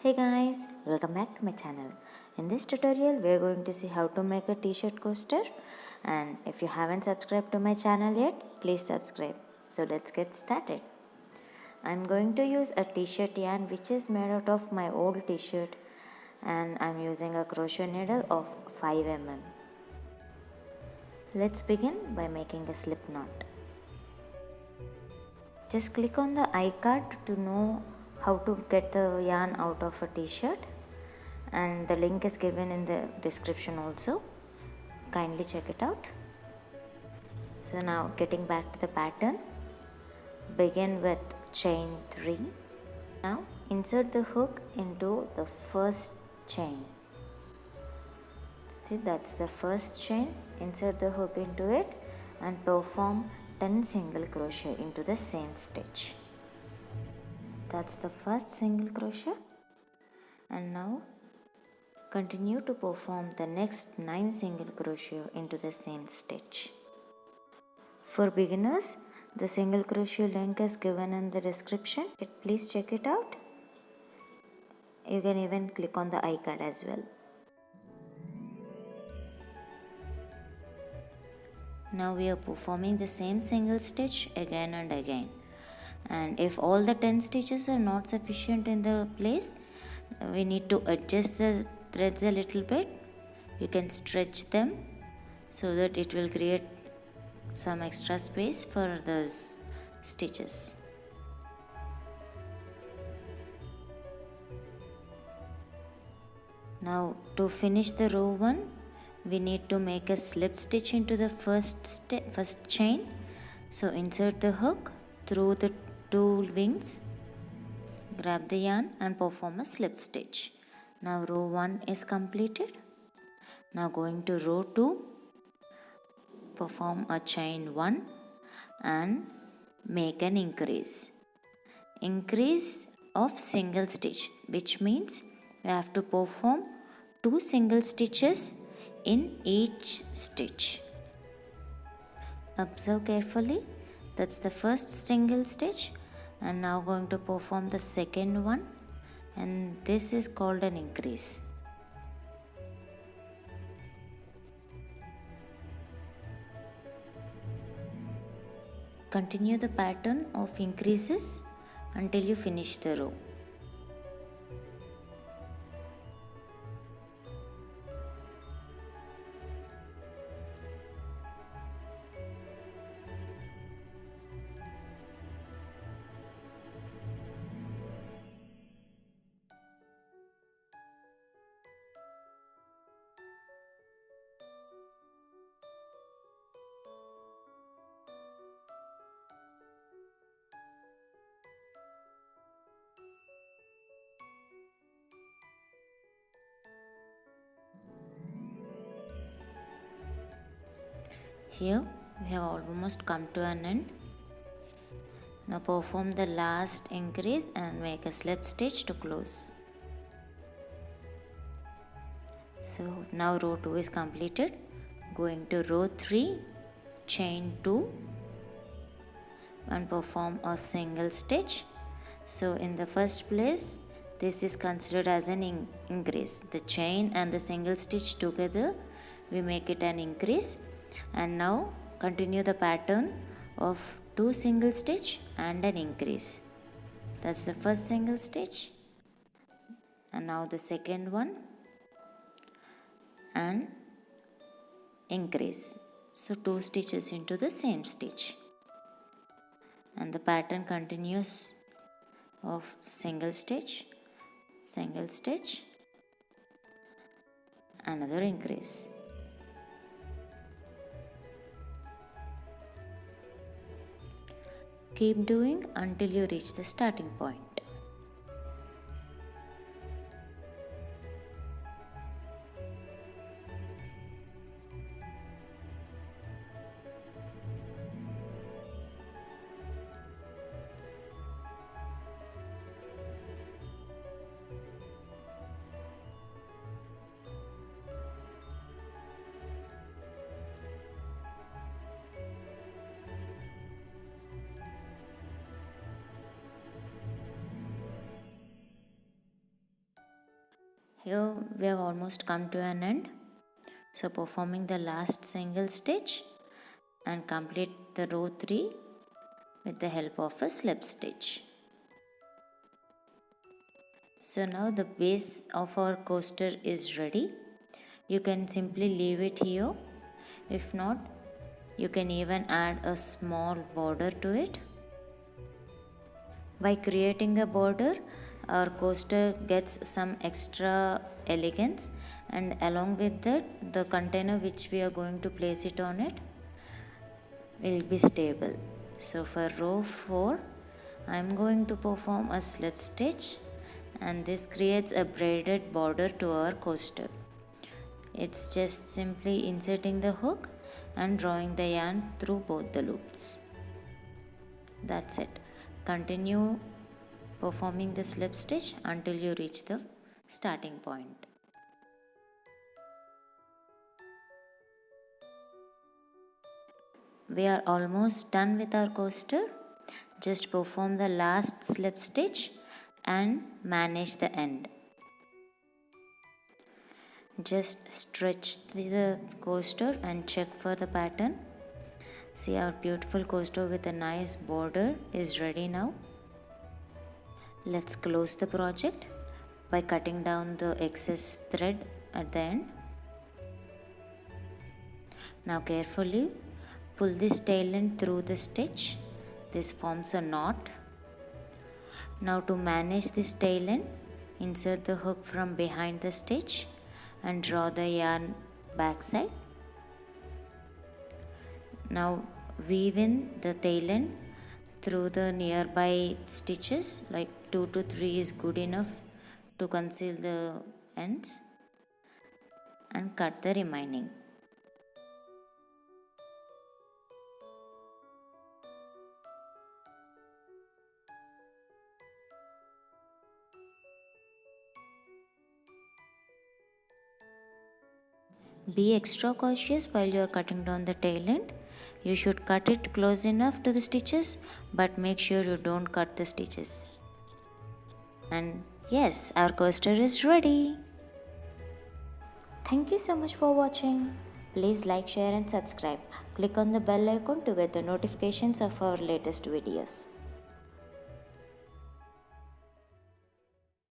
Hey guys, welcome back to my channel. In this tutorial we are going to see how to make a t-shirt coaster, and if you haven't subscribed to my channel yet, please subscribe. So let's get started. I'm going to use a t-shirt yarn which is made out of my old t-shirt, and I'm using a crochet needle of 5 mm. Let's begin by making a slip knot. Just click on the iCard to know how to get the yarn out of a t-shirt, and the link is given in the description also. Kindly check it out. So now getting back to the pattern, begin with chain 3. Now insert the hook into the first chain. See, that's the first chain. Insert the hook into it and perform 10 single crochet into the same stitch. That's the first single crochet, and now continue to perform the next 9 single crochet into the same stitch. For beginners, the single crochet link is given in the description. Please check it out. You can even click on the iCard as well. Now we are performing the same single stitch again and again, and if all the 10 stitches are not sufficient in the place, we need to adjust the threads a little bit. You can stretch them so that it will create some extra space for those stitches. Now to finish the row 1, we need to make a slip stitch into the first chain. So insert the hook through the 2 wings, grab the yarn and perform a slip stitch. Now row 1 is completed. Now going to row 2, perform a chain 1 and make an increase of single stitch, which means we have to perform 2 single stitches in each stitch. Observe carefully. That's the first single stitch, and now going to perform the second one, and this is called an increase. Continue the pattern of increases until you finish the row. Here we have almost come to an end. Now perform the last increase and make a slip stitch to close. So now row 2 is completed. Going to row 3, chain 2 and perform a single stitch. So in the first place, this is considered as an increase. The chain and the single stitch together, we make it an increase. And now continue the pattern of 2 single stitch and an increase. That's the first single stitch, and now the second one and increase. So 2 stitches into the same stitch, and the pattern continues of single stitch, another increase. Keep doing until you reach the starting point. Here we have almost come to an end. So performing the last single stitch and complete the row 3 with the help of a slip stitch. So now the base of our coaster is ready. You can simply leave it here. If not, you can even add a small border to it. By creating a border, our coaster gets some extra elegance, and along with that, the container which we are going to place it on it will be stable. So for row 4, I am going to perform a slip stitch, and this creates a braided border to our coaster. It's just simply inserting the hook and drawing the yarn through both the loops. That's it. Continue performing the slip stitch until you reach the starting point. We are almost done with our coaster. Just perform the last slip stitch and manage the end. Just stretch the coaster and check for the pattern. See, our beautiful coaster with a nice border is ready now. Let's close the project by cutting down the excess thread at the end. Now carefully pull this tail end through the stitch. This forms a knot. Now to manage this tail end, insert the hook from behind the stitch and draw the yarn backside. Now weave in the tail end through the nearby stitches, like 2 to 3 is good enough to conceal the ends, and cut the remaining. Be extra cautious while you are cutting down the tail end. You should cut it close enough to the stitches, but make sure you don't cut the stitches. And yes, our coaster is ready. Thank you so much for watching. Please like, share and subscribe. Click on the bell icon to get the notifications of our latest videos.